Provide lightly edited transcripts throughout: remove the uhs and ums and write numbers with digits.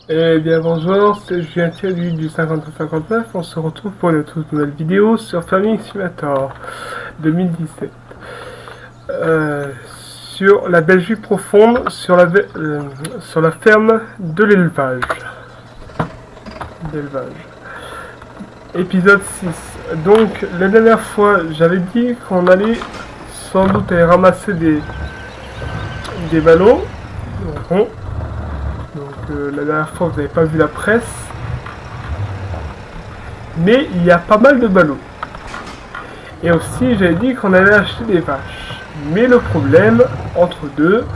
Eh bien bonjour, c'est Julien Thierry du 5359. On se retrouve pour une toute nouvelle vidéo sur Farming Simulator 2017. Sur la Belgique profonde, sur la ferme de l'élevage. Épisode 6. Donc la dernière fois, j'avais dit qu'on allait sans doute aller ramasser des ballons. Donc, la dernière fois, vous n'avez pas vu la presse. Mais il y a pas mal de ballots. Et aussi, j'avais dit qu'on allait acheter des vaches. Mais le problème, entre deux,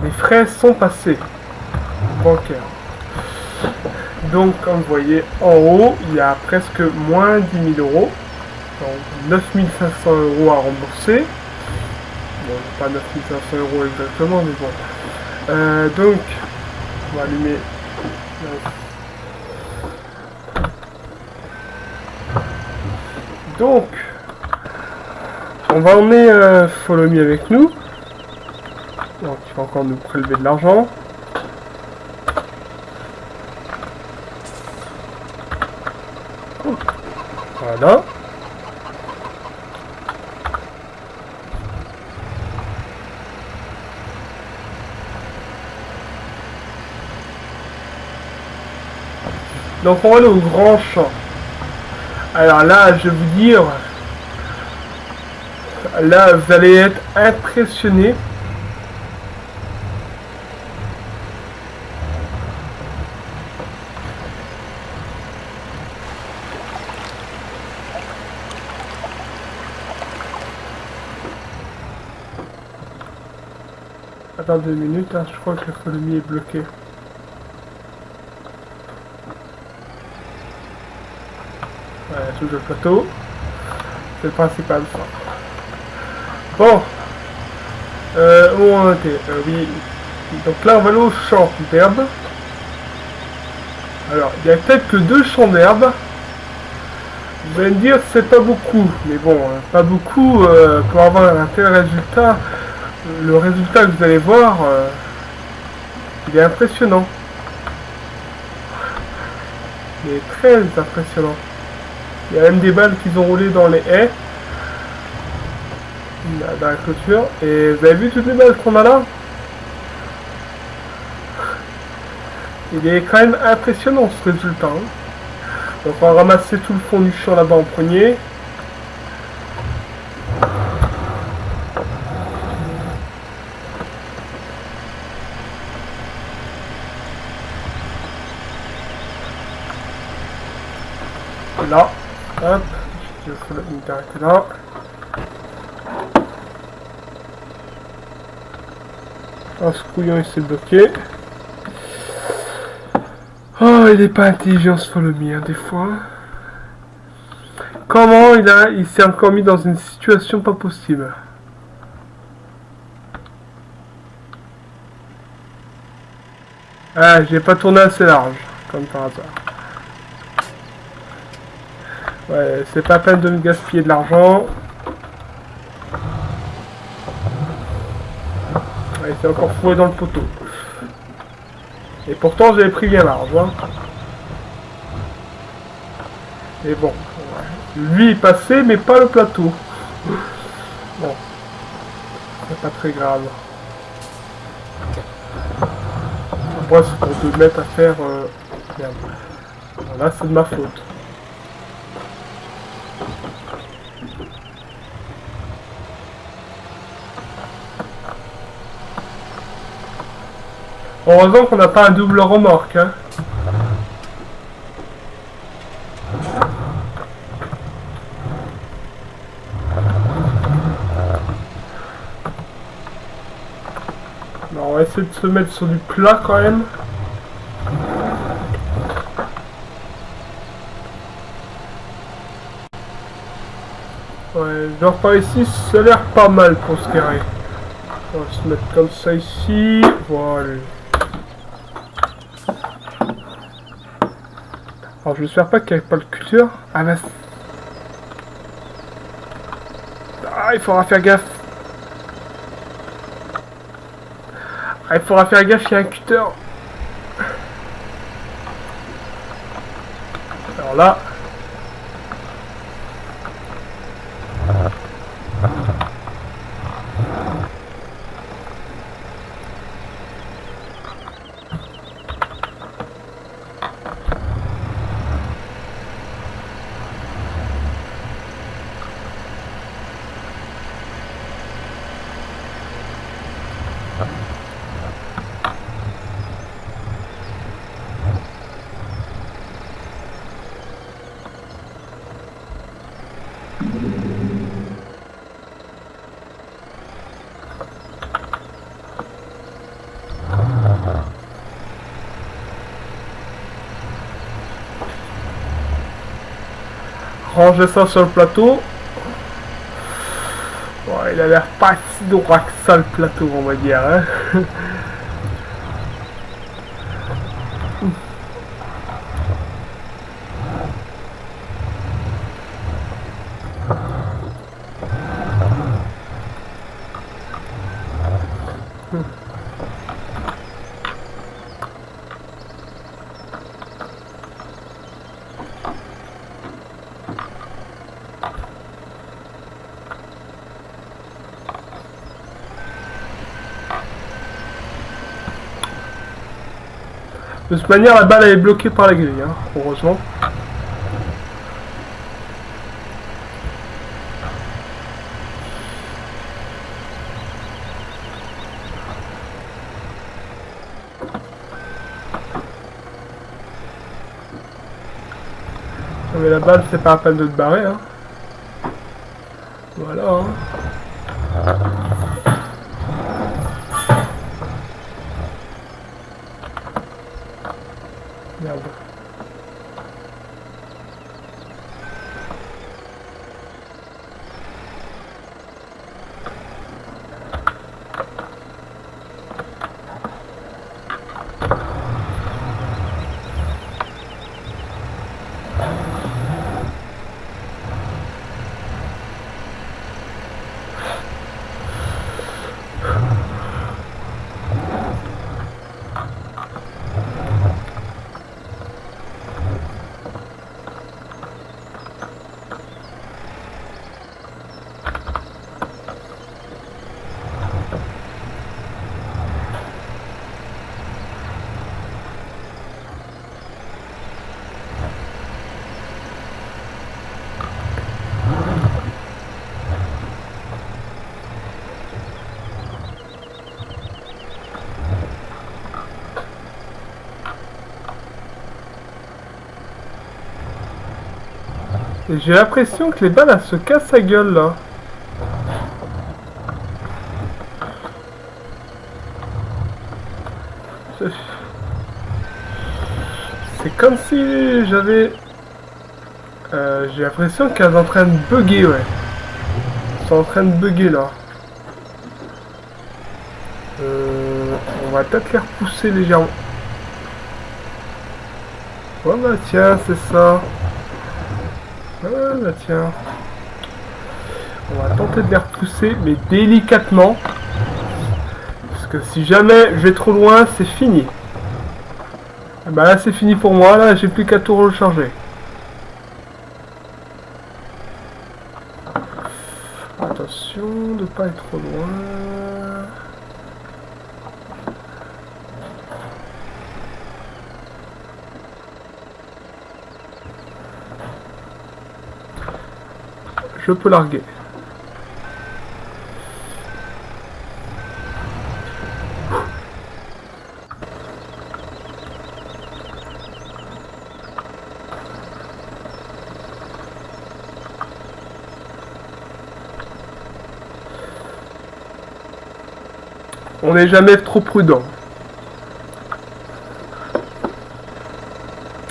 les frais sont passés bancaires. Donc, comme vous voyez, en haut, il y a presque moins 10 000 euros. Donc, 9 500 euros à rembourser. Bon, pas 9 500 euros exactement, mais bon. Donc, on va allumer. Donc, on va emmener Follow Me avec nous. Donc, il va encore nous prélever de l'argent. Voilà. Donc on va aller au grand champ. Alors là, je vais vous dire, là vous allez être impressionné. Attends 2 minutes, hein, je crois que l'économie est bloquée. Ouais, toujours le plateau. C'est le principal ça. Bon. Où on était oui. Donc là on va aller au champ d'herbe. Alors, il y a peut-être que 2 champs d'herbe. Vous allez me dire c'est pas beaucoup. Mais bon, pas beaucoup pour avoir un tel résultat. Le résultat que vous allez voir, il est impressionnant. Il est très impressionnant. Il y a même des balles qui ont roulé dans les haies. Dans la clôture. Et vous avez vu toutes les balles qu'on a là? Il est quand même impressionnant ce résultat. Hein. Donc on va ramasser tout le fond du champ là-bas en premier. Là. Hop. Je vais m'arrêter là. Oh, ce couillon il s'est bloqué. Oh, il est pas intelligent ce Follow Me, hein, des fois. Comment il s'est encore mis dans une situation pas possible? Ah, j'ai pas tourné assez large, comme par hasard. Ouais, c'est pas la peine de me gaspiller de l'argent. Ouais, c'est encore fourré dans le poteau. Et pourtant, j'avais pris bien large. Hein. Et bon, ouais. Lui est passé, mais pas le plateau. Bon, c'est pas très grave. Moi, c'est pour 2 mètres à faire. Merde. Là, c'est de ma faute. Heureusement qu'on n'a pas un double remorque. Hein. Alors, on va essayer de se mettre sur du plat quand même. Ouais, genre par ici, ça a l'air pas mal pour se garer. On va se mettre comme ça ici. Voilà. Alors j'espère pas qu'il n'y ait pas le cutter. Ah bah... Ah, il faudra faire gaffe. Ah, il faudra faire gaffe, il y a un cutter. Alors là... Ranger ça sur le plateau. Bon, il a l'air pas si droit que ça le plateau, on va dire. Hein. De toute manière, la balle elle est bloquée par la grille, hein, heureusement. Mais la balle, c'est pas la peine de te barrer, hein. Voilà, hein. Merde. J'ai l'impression que les balles elles se cassent la gueule là. C'est comme si j'avais... j'ai l'impression qu'elles sont en train de bugger, ouais. Elles sont en train de bugger là. On va peut-être les repousser légèrement. Oh bah tiens, c'est ça. Ah bah tiens. On va tenter de les repousser, mais délicatement. Parce que si jamais je vais trop loin, c'est fini. Ah bah là c'est fini pour moi, là j'ai plus qu'à tout recharger. Attention de pas être trop loin. Je peux larguer. On n'est jamais trop prudent.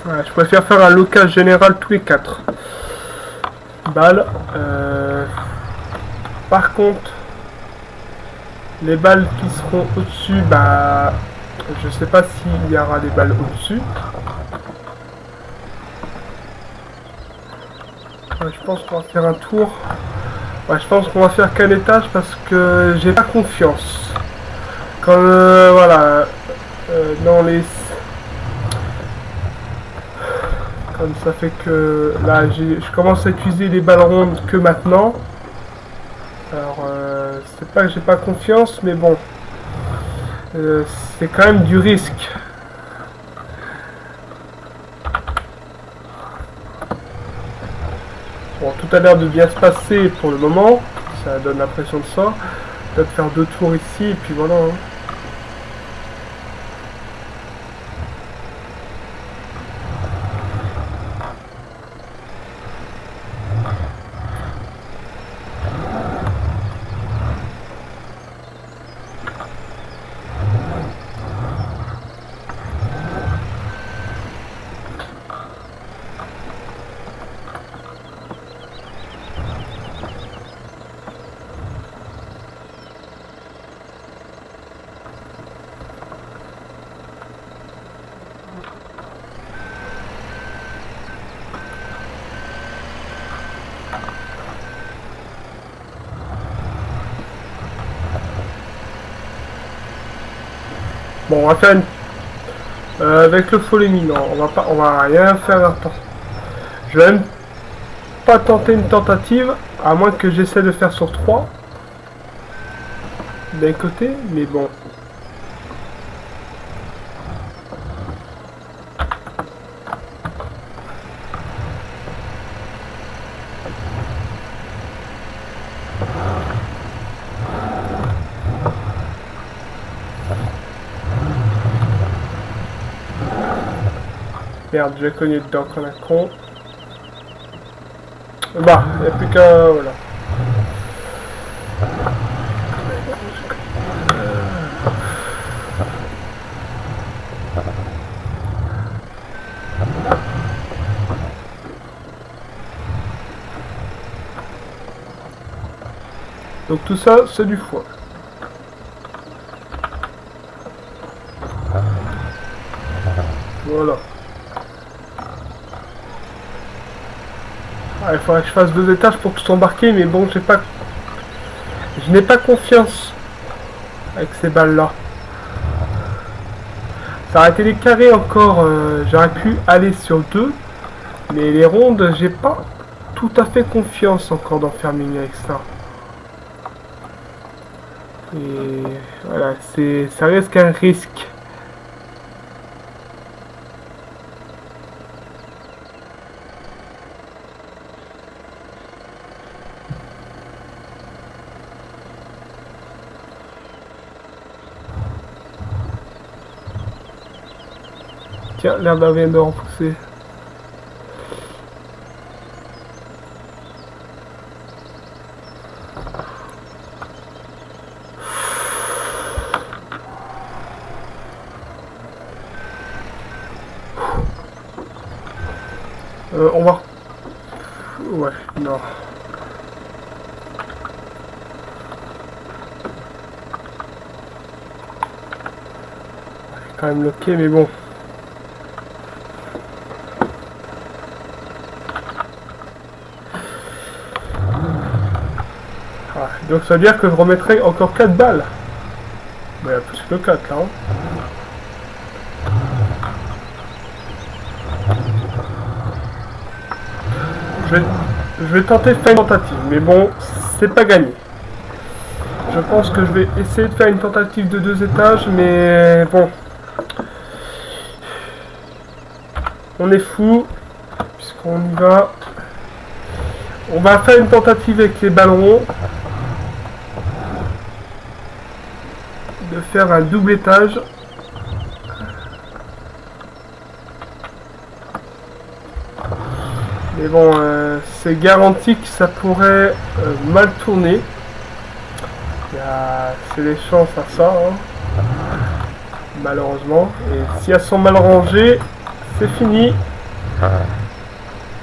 Ouais, je préfère faire un locage général tous les 4 balles. Par contre, les balles qui seront au-dessus, bah, je sais pas s'il y aura des balles au-dessus. Ouais, je pense qu'on va faire un tour. Ouais, je pense qu'on va faire qu'un étage parce que j'ai pas confiance. Comme dans les... Comme ça fait que là, je commence à utiliser les balles rondes que maintenant. Alors, c'est pas que j'ai pas confiance, mais bon, c'est quand même du risque. Bon, tout a l'air de bien se passer pour le moment. Ça donne l'impression de ça. Peut-être faire 2 tours ici, et puis voilà. Hein. Bon, on va faire une... avec le folémie, non, on va rien faire attends. Je vais même pas tenter une tentative, à moins que j'essaie de faire sur 3. D'un côté, mais bon. Merde, j'ai cogné dedans comme un con. Bah, il n'y a plus qu'à... Voilà. Donc tout ça, c'est du foie. Voilà. Ah, il faudrait que je fasse 2 étages pour que je sois embarqué, mais bon, je n'ai pas confiance avec ces balles-là. Ça aurait été des carrés encore, j'aurais pu aller sur 2, mais les rondes, j'ai pas tout à fait confiance encore dans Farming avec ça. Et voilà, ça reste un risque. Tiens, l'herbe vient de repousser. On va... Ouais, non. Quand même bloqué, mais bon. Ah, donc ça veut dire que je remettrai encore 4 balles. Mais plus que 4 là. Hein. Je vais tenter de faire une tentative, mais bon, c'est pas gagné. Je pense que je vais essayer de faire une tentative de 2 étages, mais bon. On est fou, puisqu'on y va. On va faire une tentative avec les ballons. De faire un double étage. Mais bon, c'est garanti que ça pourrait mal tourner. C'est des chances à ça, hein. Malheureusement. Et si elles sont mal rangées, c'est fini.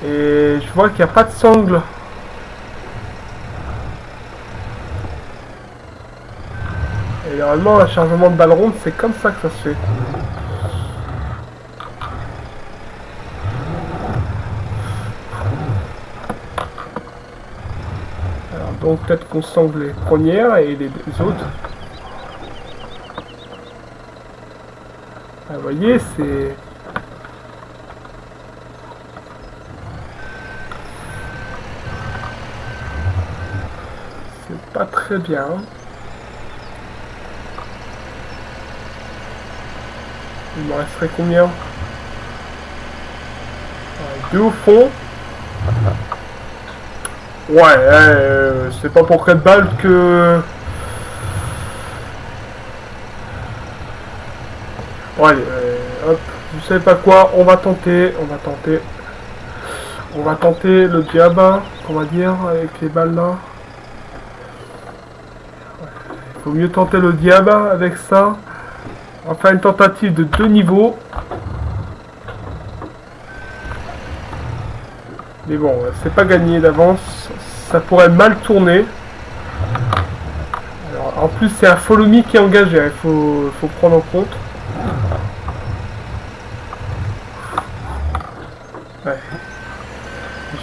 Et je vois qu'il n'y a pas de sangle. Et normalement, un chargement de balle ronde, c'est comme ça que ça se fait. Alors, donc peut-être qu'on sangle les premières et les autres. Ah, vous voyez, c'est... pas très bien. Il me resterait combien? Deux au fond. Ouais, c'est pas pour 4 balles que... Bon allez, hop, vous savez pas quoi, on va tenter. On va tenter le diable, on va dire, avec les balles là. Il faut mieux tenter le diable avec ça. On va faire une tentative de 2 niveaux. Mais bon, c'est pas gagné d'avance. Ça pourrait mal tourner. Alors, en plus, c'est un follow me qui est engagé. Il faut prendre en compte. Ouais.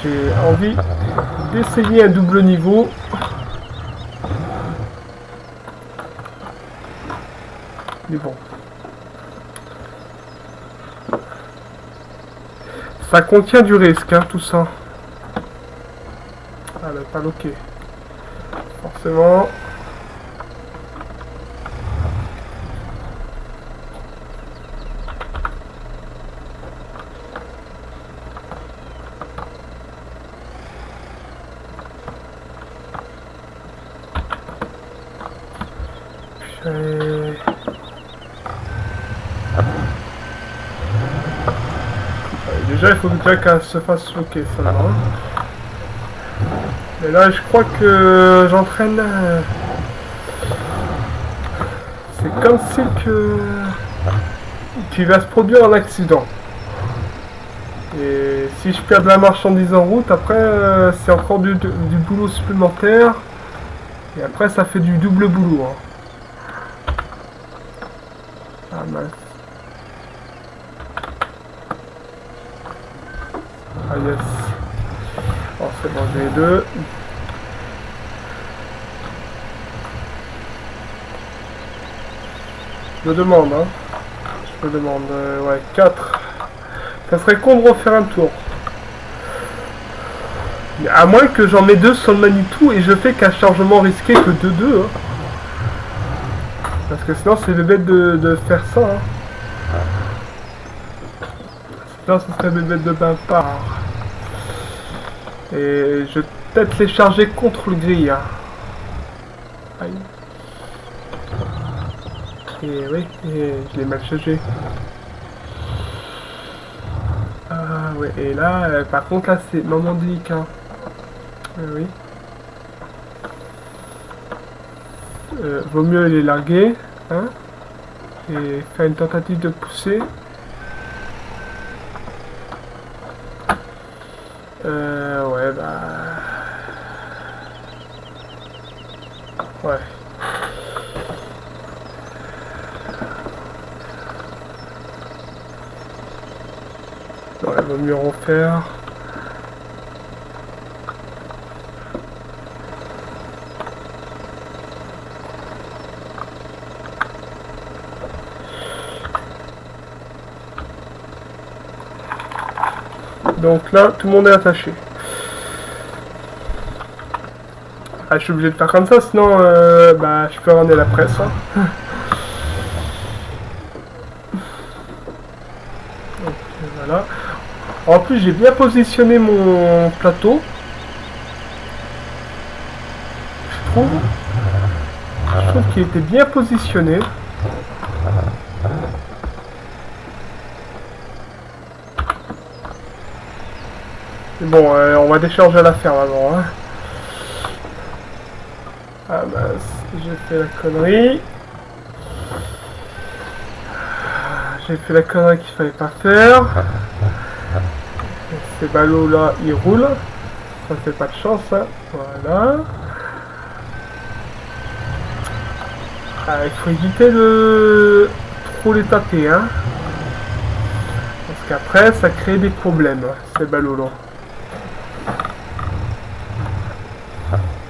J'ai envie d'essayer un double niveau. Mais bon. Ça contient du risque, hein, tout ça. Ah, elle n'est pas loquée. Forcément. Déjà, il faut que Jack se fasse loquer seulement. Mais là, je crois que j'entraîne. C'est comme si qu'il va se produire un accident. Et si je perds de la marchandise en route, après, c'est encore du boulot supplémentaire. Et après, ça fait du double boulot. Hein. Ah mince. Ah yes. Oh, c'est bon, j'ai les deux. Je me demande, hein. Je me demande, ouais, 4. Ça serait con de refaire un tour. À moins que j'en mets 2 sur le Manitou et je fais qu'un chargement risqué que 2-2. Hein. Parce que sinon c'est bête de faire ça. Hein. Sinon ce serait bête de ma part. Et je vais peut-être les charger contre le grille. Hein. Aïe. Et oui, et je l'ai mal chargé. Ah ouais, et là, par contre là c'est moment délicat. Oui. Vaut mieux les larguer, hein, et faire une tentative de pousser. Ouais, bah... Ouais. Ouais, vaut mieux refaire. Donc là, tout le monde est attaché. Ah, je suis obligé de faire comme ça, sinon bah, je peux ramener la presse. Hein. Donc, voilà. En plus, j'ai bien positionné mon plateau. Je trouve qu'il était bien positionné. Bon, on va décharger la ferme avant. Hein. Ah mince, j'ai fait la connerie. J'ai fait la connerie qu'il fallait pas faire. Et ces ballots là, ils roulent. Ça fait pas de chance. Hein. Voilà. Ah, il faut éviter de trop les taper. Hein. Parce qu'après, ça crée des problèmes, ces ballots là.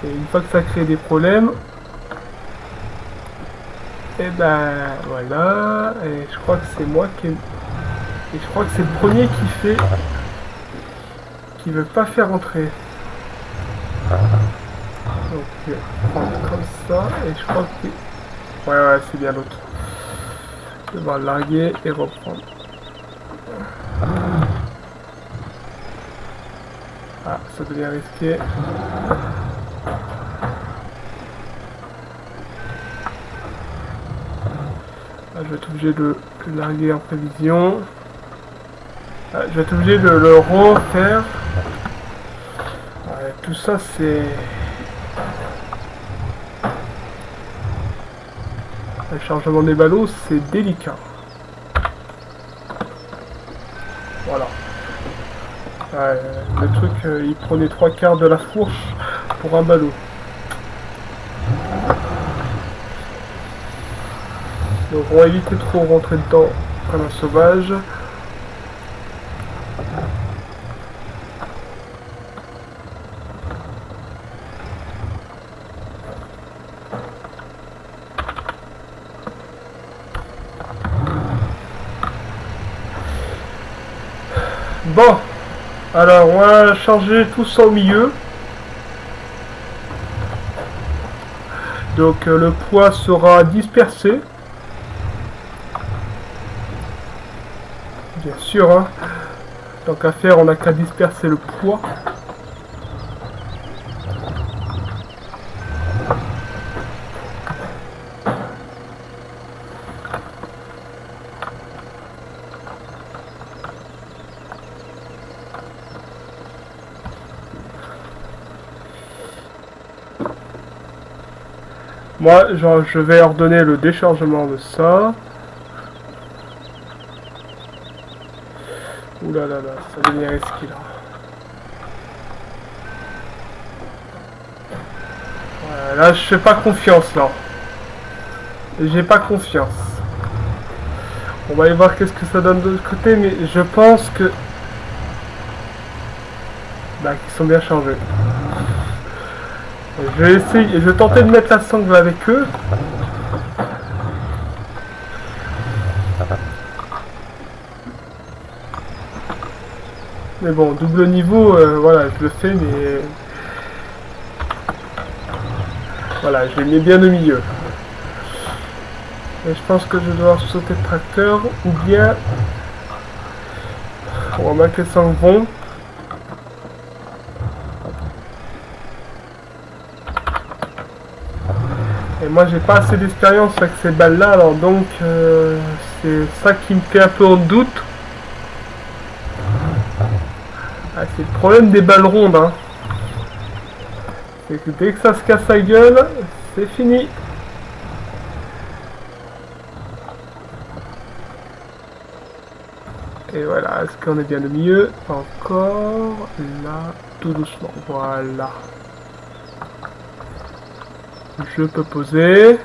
Et une fois que ça crée des problèmes, et ben voilà, et je crois que c'est moi qui... Et je crois que c'est le premier qui veut pas faire entrer. Donc je vais prendre comme ça et je crois que... Ouais, c'est bien l'autre. Je vais devoir larguer et reprendre. Ah, ça devient risqué. Ah, je vais être obligé de le larguer en prévision. Ah, je vais être obligé de le refaire. Ouais, tout ça, c'est... Le chargement des ballots, c'est délicat. Voilà. Ouais, le truc, il prenait 3/4 de la fourche pour un ballot. Donc on va éviter de trop rentrer dedans comme un sauvage. Bon, alors on va charger tout ça au milieu. Donc le poids sera dispersé. Bien sûr, hein. Tant qu'à faire, on n'a qu'à disperser le poids. Moi, je vais ordonner le déchargement de ça. Ouh là là là, ça devient risqué là. Ouais, là, je fais pas confiance là. J'ai pas confiance. On va aller voir qu'est-ce que ça donne de l'autre côté, mais je pense que... Bah, qu'ils sont bien changés. Je vais essayer, je vais tenter de mettre la sangle avec eux. Mais bon, double niveau, voilà, je le fais, mais... Voilà, je les mets bien au milieu. Et je pense que je dois sauter le tracteur, ou bien... On va mettre les sangles vont. Et moi j'ai pas assez d'expérience avec ces balles là, alors donc c'est ça qui me fait un peu en doute. Ah, c'est le problème des balles rondes, hein. C'est que dès que ça se casse la gueule, c'est fini. Et voilà, est-ce qu'on est bien au milieu? Encore là, tout doucement, voilà. Je peux poser.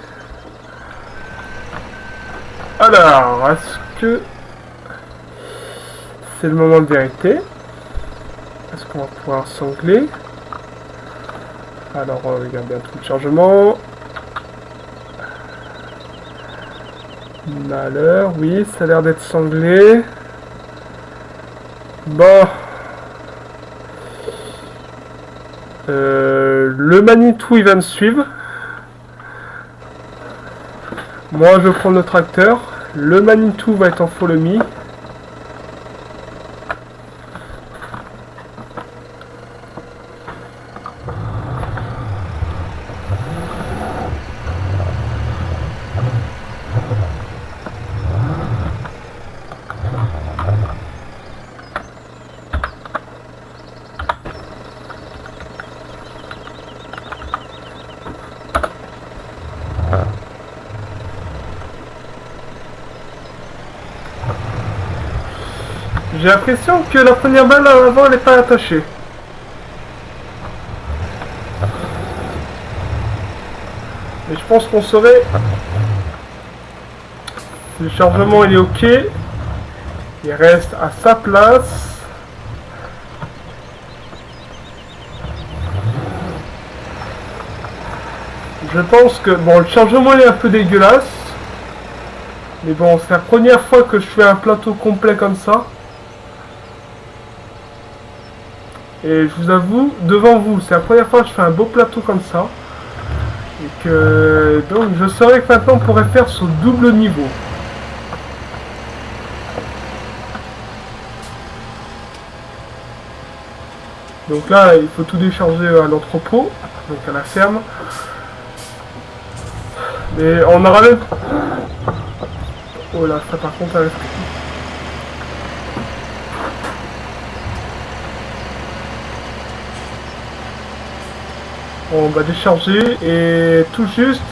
Alors, est-ce que c'est le moment de vérité? Est-ce qu'on va pouvoir sangler? Alors, regardez un truc de chargement. Malheur, oui, ça a l'air d'être sanglé. Bon. Le Manitou, il va me suivre. Moi, je prends le tracteur. Le Manitou va être en follow-me. J'ai l'impression que la première balle avant elle n'est pas attachée. Et je pense qu'on saurait. Le chargement il est ok. Il reste à sa place. Je pense que bon, le chargement il est un peu dégueulasse. Mais bon, c'est la première fois que je fais un plateau complet comme ça. Et je vous avoue, devant vous, c'est la première fois que je fais un beau plateau comme ça. Et que donc je saurais que maintenant on pourrait faire ce double niveau. Donc là, il faut tout décharger à l'entrepôt, donc à la ferme. Mais on aura même... Oh là, ça par contre, avec... On va décharger et tout juste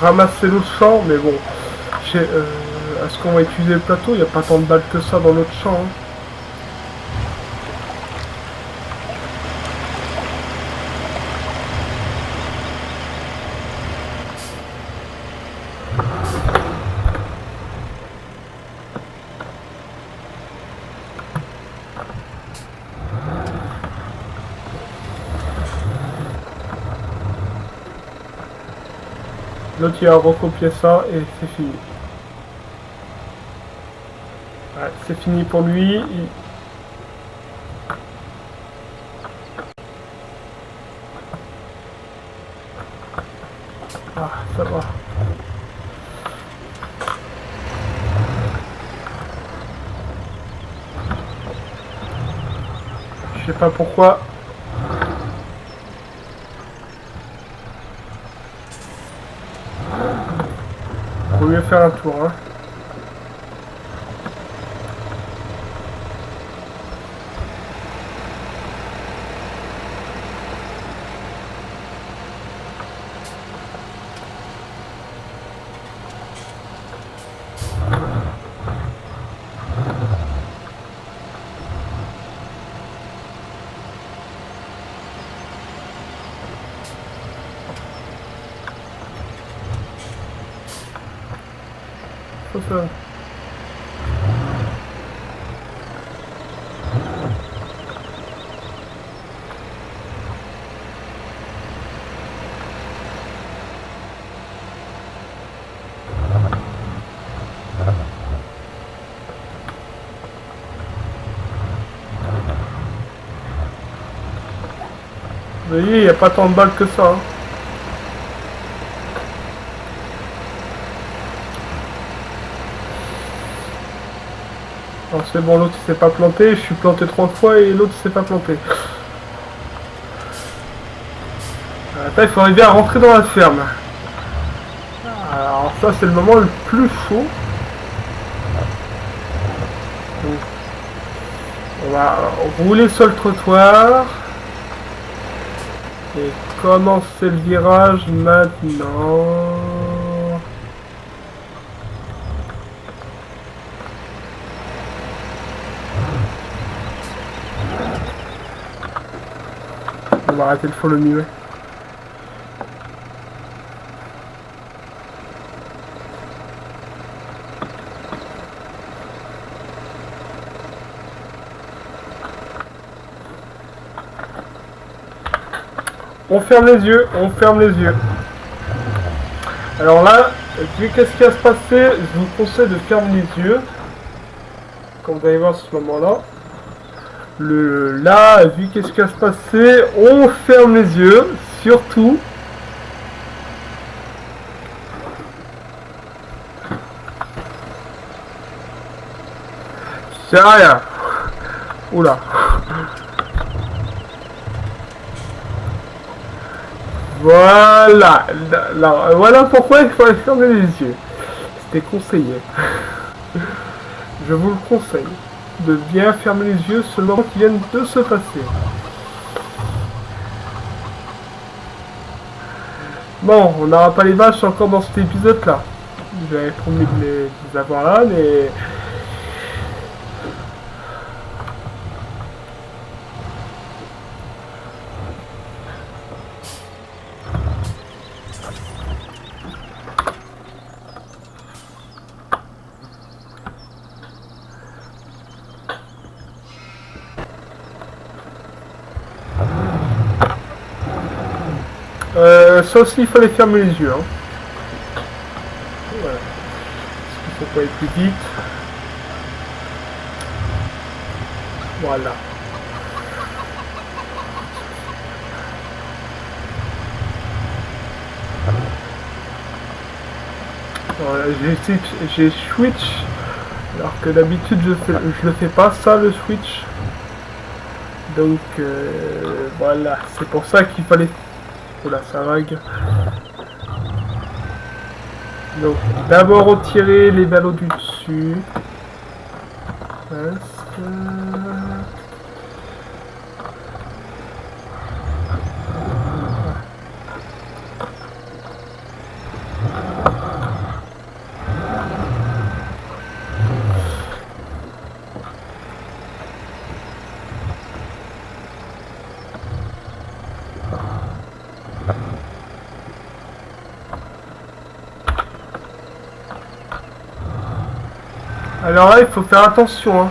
ramasser l'autre champ, mais bon, est-ce qu'on va utiliser le plateau? Il n'y a pas tant de balles que ça dans l'autre champ. Hein. L'autre il a recopié ça et c'est fini. Ouais, c'est fini pour lui. Ah, ça va. Je sais pas pourquoi. Vaut mieux faire un tour, hein. Ça. Vous voyez, il n'y a pas tant de balles que ça. Hein. Alors c'est bon, l'autre il s'est pas planté, je suis planté 3 fois et l'autre il s'est pas planté. Attends, il faut arriver à rentrer dans la ferme. Alors ça c'est le moment le plus chaud. Donc, on va rouler sur le trottoir. Et commencer le virage maintenant. On va arrêter le follow me, ouais. On ferme les yeux, on ferme les yeux. Alors là, vu qu'est-ce qui va se passer, je vous conseille de fermer les yeux. Comme vous allez voir à ce moment-là. Là, vu qu'est-ce qui va se passer, on ferme les yeux, surtout. C'est rien. Oula. Voilà. Voilà pourquoi il faut fermer les yeux. C'était conseillé. Je vous le conseille. De bien fermer les yeux sur le moment qui vient de se passer. Bon, on n'aura pas les vaches encore dans cet épisode-là. J'avais promis de les avoir là, mais... ça aussi, il fallait fermer les yeux. Hein. Voilà. Parce qu'il faut pas aller plus vite. Voilà. Voilà, j'ai switch, alors que d'habitude je le fais pas ça, le switch. Donc voilà, c'est pour ça qu'il fallait... Oula, ça vague. Donc d'abord retirer les ballots du dessus. Alors là, il faut faire attention. Hein.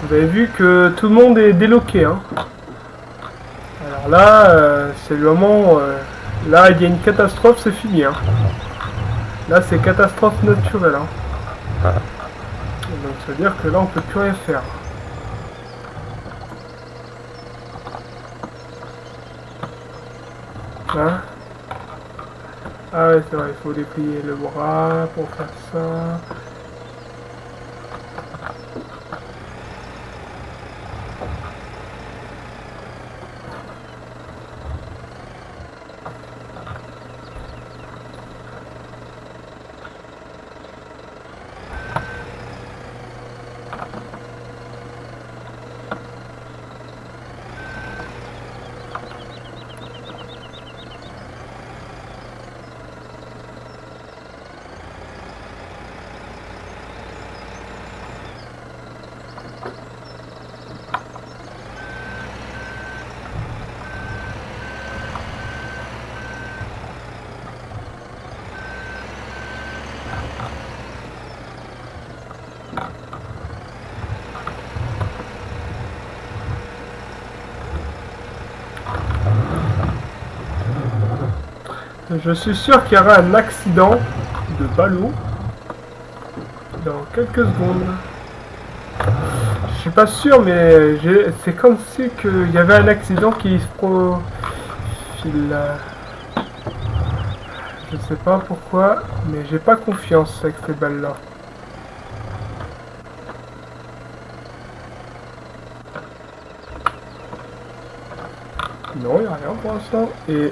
Vous avez vu que tout le monde est déloqué. Hein. Alors là, c'est le moment... là, il y a une catastrophe, c'est fini. Hein. Là, c'est catastrophe naturelle. Hein. Donc, ça veut dire que là, on peut plus rien faire. Hein? Ah ouais, c'est vrai, il faut déplier le bras pour faire ça. Je suis sûr qu'il y aura un accident de ballot dans quelques secondes. Je suis pas sûr, mais c'est comme si qu'il y avait un accident qui se profile. Je sais pas pourquoi, mais j'ai pas confiance avec ces balles-là. Non, il n'y a rien pour l'instant. Et...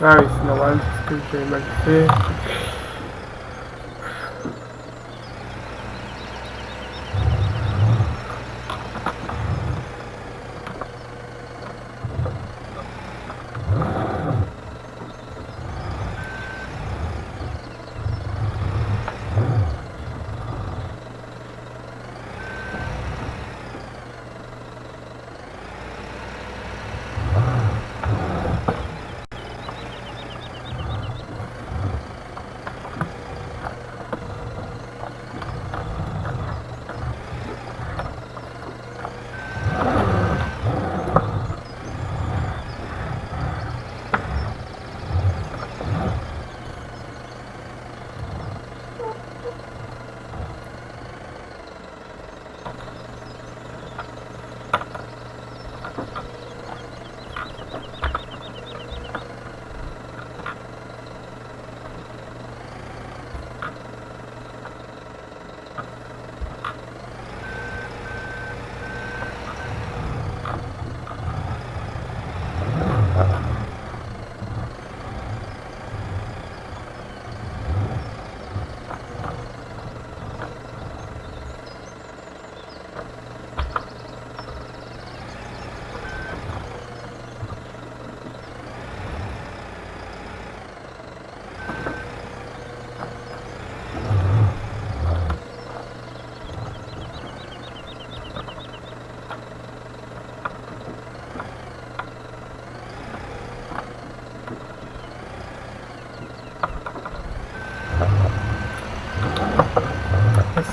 Ah oui, c'est normal, c'est ce que j'avais mal fait.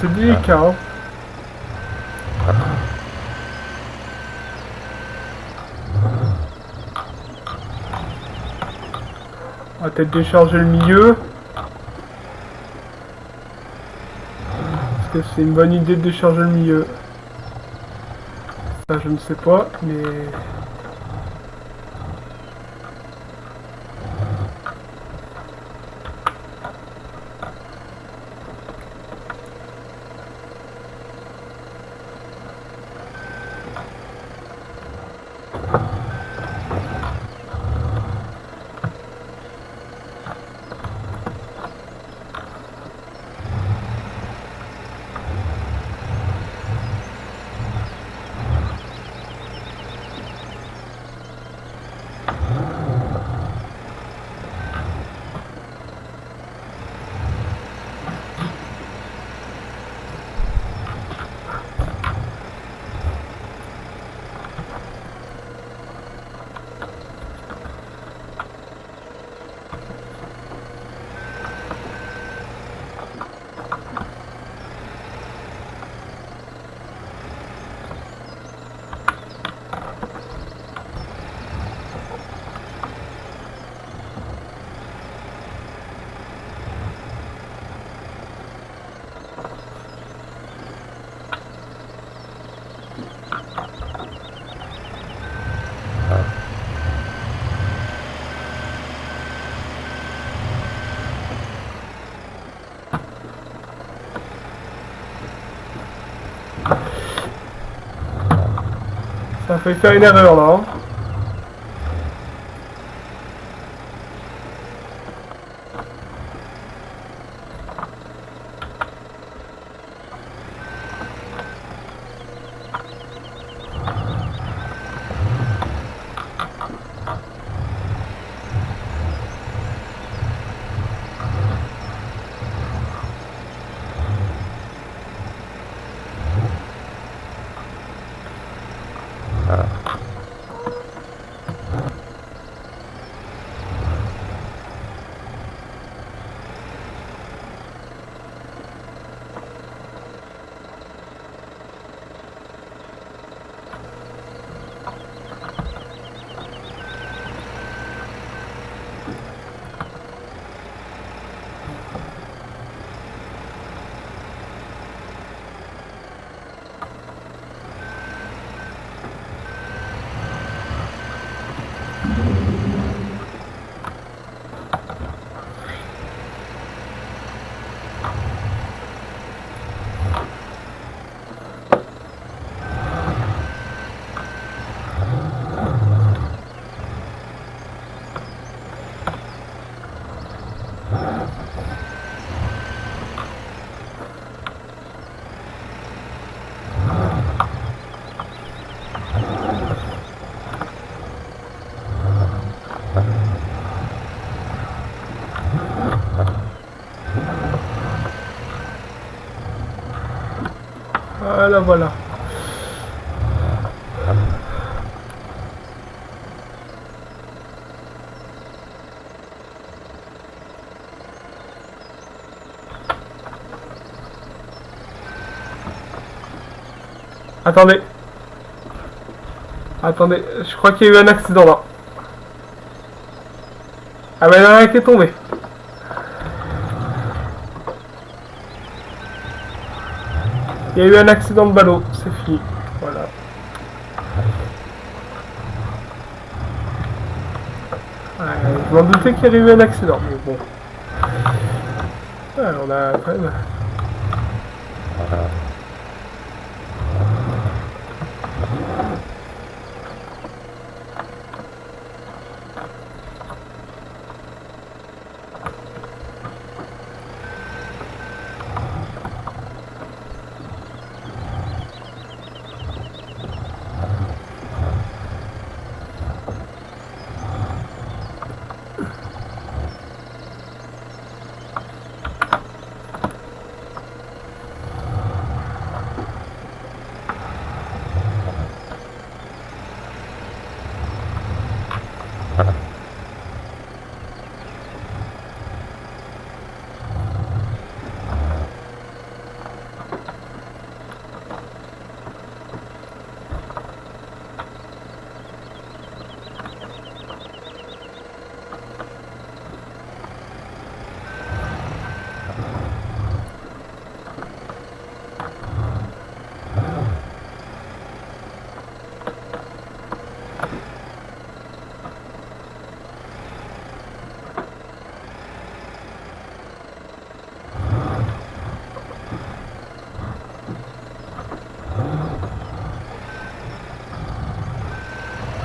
C'est délicat, hein. On va peut-être décharger le milieu. Est-ce que c'est une bonne idée de décharger le milieu? Ça, je ne sais pas, mais... Ça a fait faire une erreur là. Hein. Voilà, voilà. Attendez. Attendez, je crois qu'il y a eu un accident là. Ah ben il y en a un qui est tombé. Il y a eu un accident de ballot, c'est fini. Voilà. Ouais, je m'en doutais qu'il y aurait eu un accident, mais bon. Ouais, on a quand même...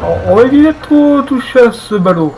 Alors, on va éviter de trop toucher à ce ballot.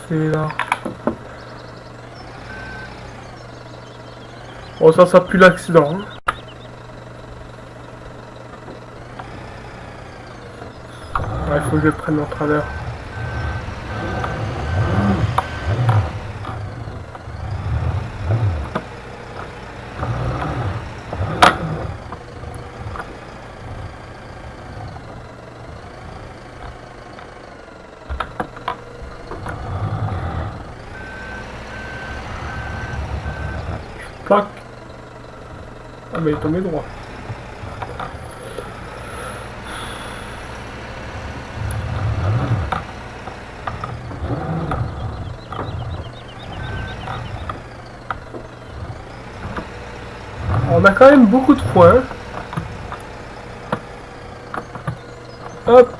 C'est là. Bon, ça pue l'accident. Hein. Ouais, il faut que je prenne mon travers. Fuck. Ah mais il est tombé droit. On a quand même beaucoup de points. Hop.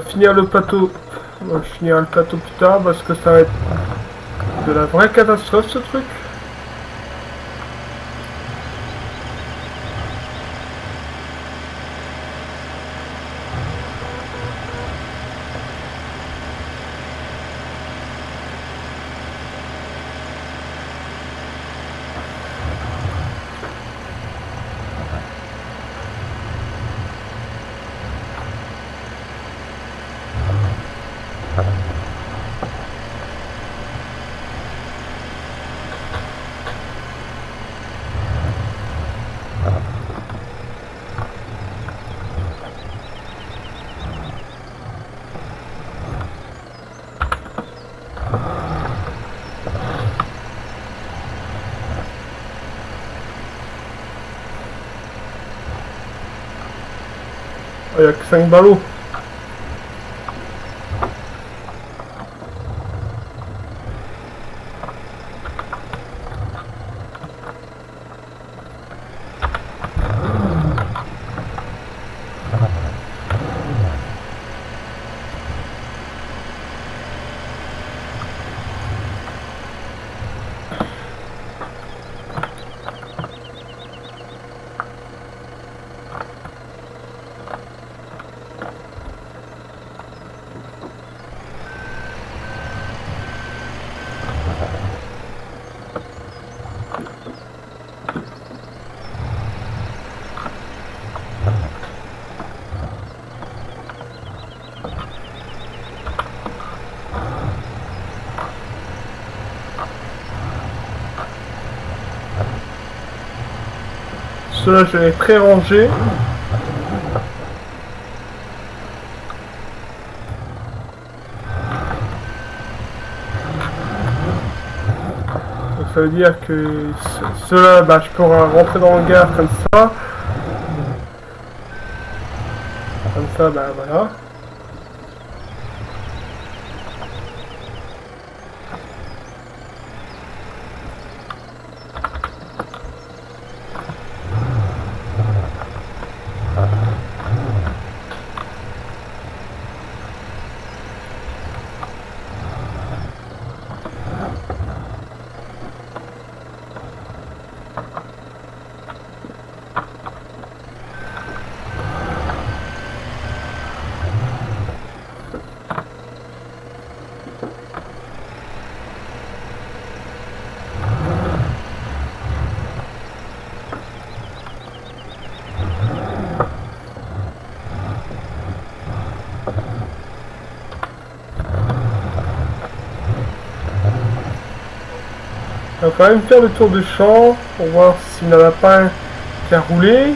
Finir le plateau. Je finirai le plateau plus tard parce que ça va être de la vraie catastrophe ce truc. Il n'y a que 5 ballots. Ceux-là, je vais les pré-ranger. Donc ça veut dire que ceux-là, bah, je pourrai rentrer dans le gare comme ça. Comme ça, bah voilà. On va quand même faire le tour du champ pour voir s'il n'y en a pas un qui a roulé.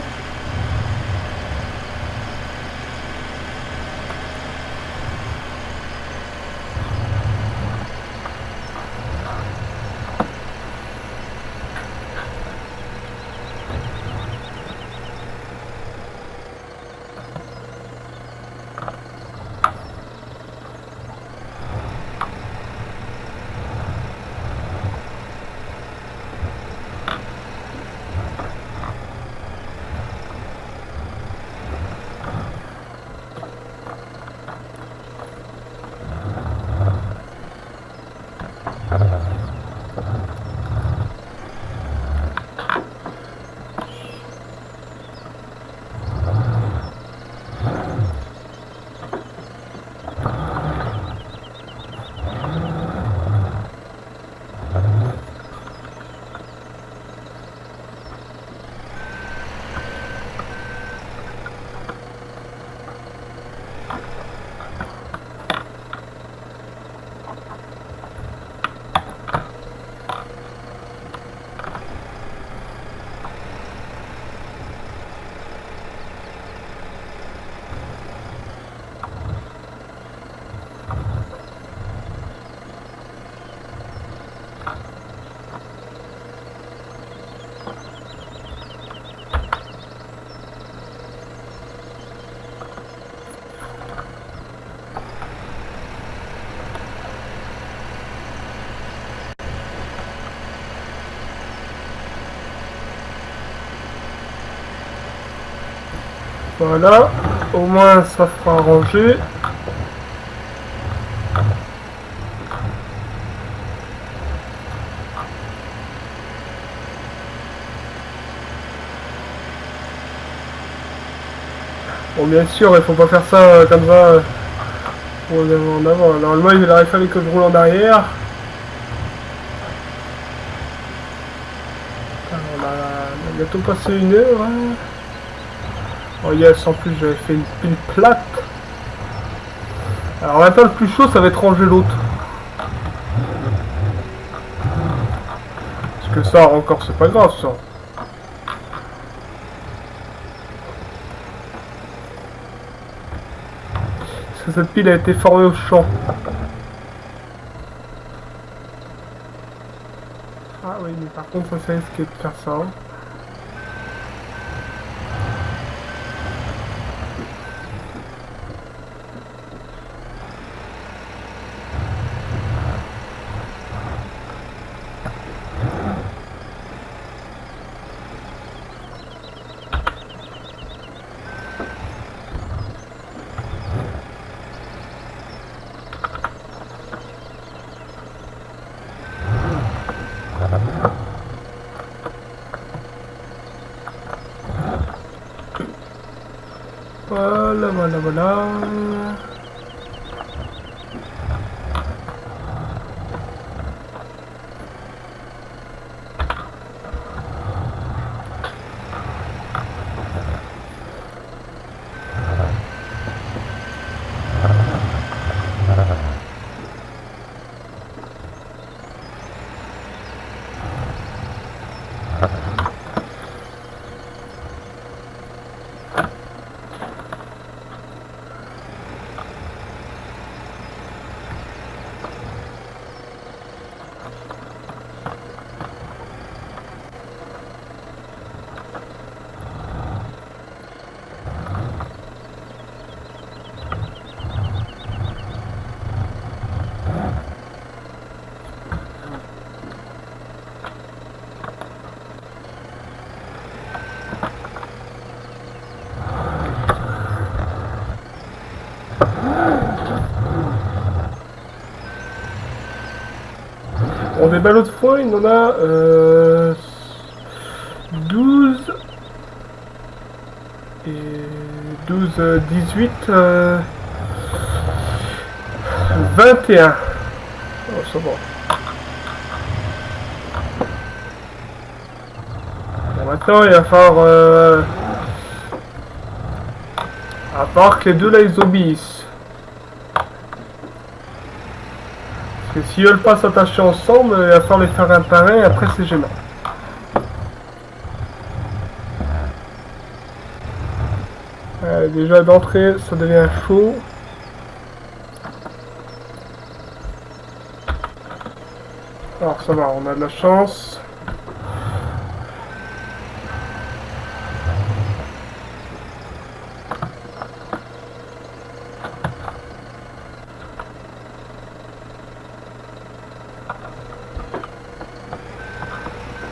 Voilà, au moins ça fera ranger. Bon, bien sûr, il faut pas faire ça comme ça. En avant. Normalement, il aurait fallu que je roule en arrière. Alors, on a bientôt passé 1 heure. Hein. Oh yes, en plus j'avais fait une pile plate. Alors maintenant le plus chaud ça va être ranger l'autre. Parce que ça encore c'est pas grave ça. Parce que cette pile a été formée au champ. Ah oui mais par contre ça c'est risqué de faire ça. Hein. Voilà. Bon, des ballots de foin, il en a 12 et 12, 18, 21. Oh, ça va. Bon, maintenant, il va falloir à part que les deux là ils obéissent. Parce que s'ils veulent pas s'attacher ensemble, il va falloir les faire un par un et après c'est gênant. Déjà d'entrée ça devient chaud. Alors ça va, on a de la chance.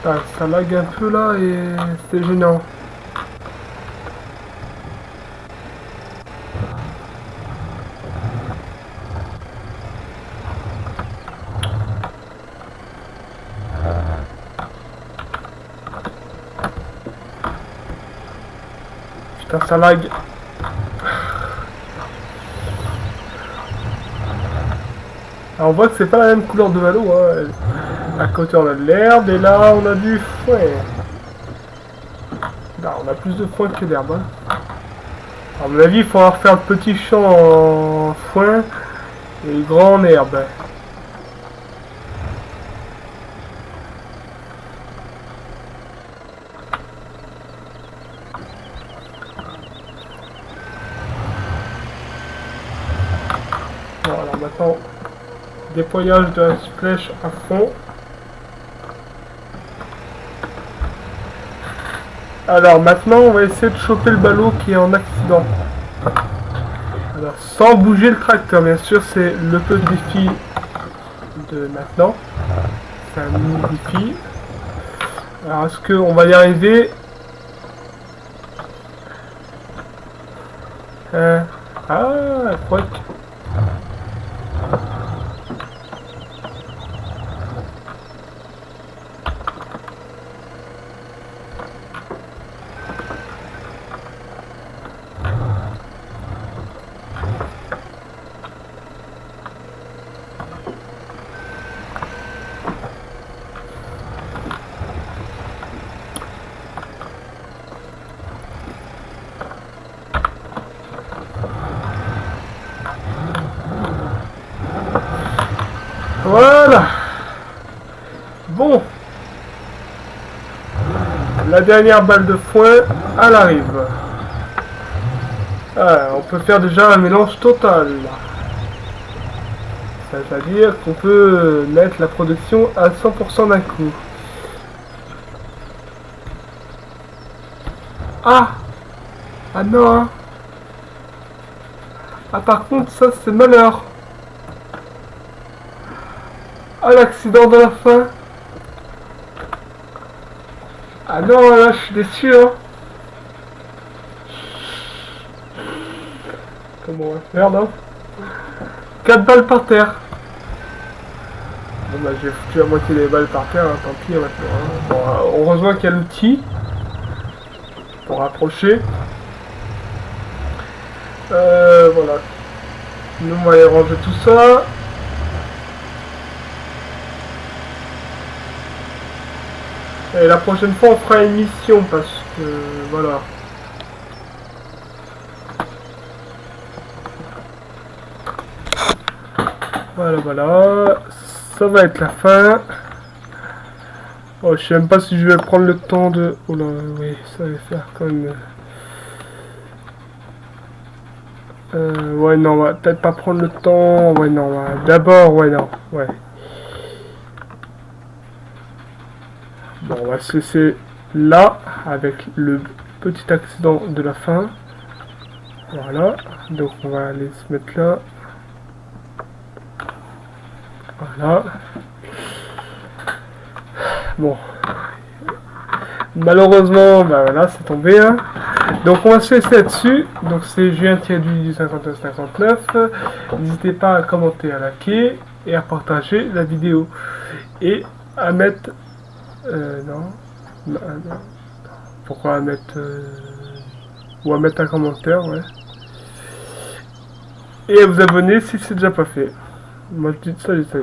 Ah, ça lag un peu là et c'est gênant. Putain, ça lag. Alors on voit que c'est pas la même couleur de ballot. Hein. À côté on a de l'herbe et là on a du foin. Là on a plus de foin que d'herbe. Hein. À mon avis il faudra refaire le petit champ en foin et le grand en herbe. Voilà, maintenant déployage de la flèche à fond. Alors maintenant on va essayer de choper le ballot qui est en accident. Alors sans bouger le tracteur bien sûr, c'est le petit défi de maintenant. C'est un mini défi. Alors est-ce qu'on va y arriver? Euh, ah, quoi que... Voilà. Bon. La dernière balle de foin, elle arrive. Ah, on peut faire déjà un mélange total. C'est-à-dire qu'on peut mettre la production à 100% d'un coup. Ah! Ah non, hein. Ah par contre, ça c'est malheur. Ah, l'accident de la fin. Ah non, là je suis déçu, hein. Comment on va faire là? 4 balles par terre. Bon bah j'ai foutu la moitié des balles par terre, hein, tant pis maintenant. Hein. Bon, heureusement qu'il y a l'outil pour rapprocher. Voilà. Nous on va aller ranger tout ça. Et la prochaine fois on fera une mission parce que voilà. Voilà, voilà. Ça va être la fin. Oh, je sais même pas si je vais prendre le temps de... Oh là, oui, ça va faire quand même... ouais, non, on va peut-être pas prendre le temps. Ouais, non, d'abord, ouais, non, ouais. Bon, on va se laisser là, avec le petit accident de la fin. Voilà, donc on va aller se mettre là. Voilà. Bon. Malheureusement, bah voilà, c'est tombé. Hein. Donc on va se laisser là-dessus. Donc c'est Julien-du 5959. N'hésitez pas à commenter, à liker et à partager la vidéo. Et à mettre... non. Non. Pourquoi à mettre... ou à mettre un commentaire, ouais. Et à vous abonner si c'est déjà pas fait. Moi je dis ça, je sais.